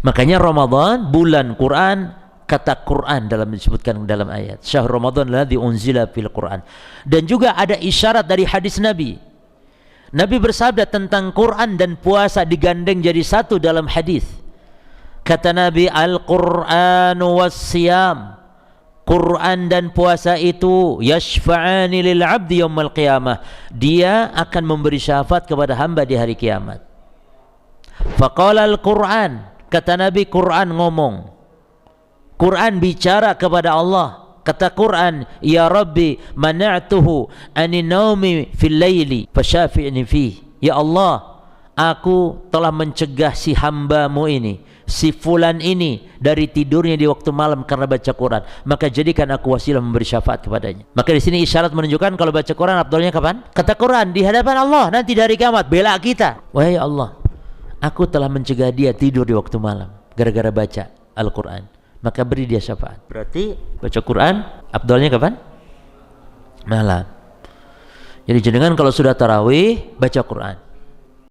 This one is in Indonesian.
Makanya Ramadan bulan Quran, kata Quran dalam disebutkan dalam ayat syahr Ramadan alladzi unzila fil Quran. Dan juga ada isyarat dari hadis Nabi. Nabi bersabda tentang Quran dan puasa digandeng jadi satu dalam hadis. Kata Nabi, Al-Qur'anu was-siyam, Quran dan puasa itu yashfa'ani lil 'abdi yaumil qiyamah, dia akan memberi syafaat kepada hamba di hari kiamat. Faqala al-Quran, kata Nabi, Quran ngomong, Quran bicara kepada Allah. Kata Quran, ya Rabbi mana'tuhu anin naumi fil laili fasyafi'ni fi. Ya Allah, aku telah mencegah si hambamu ini, si fulan ini, dari tidurnya di waktu malam karena baca Quran, maka jadikan aku wasilah memberi syafaat kepadanya. Maka di sini isyarat menunjukkan kalau baca Quran afdalnya kapan? Kata Quran di hadapan Allah nanti dari kiamat, bela kita. Wahai Allah, aku telah mencegah dia tidur di waktu malam gara-gara baca Al-Quran, maka beri dia syafaat. Berarti baca Quran afdalnya kapan? Malam. Jadi jenengan kalau sudah tarawih baca Quran.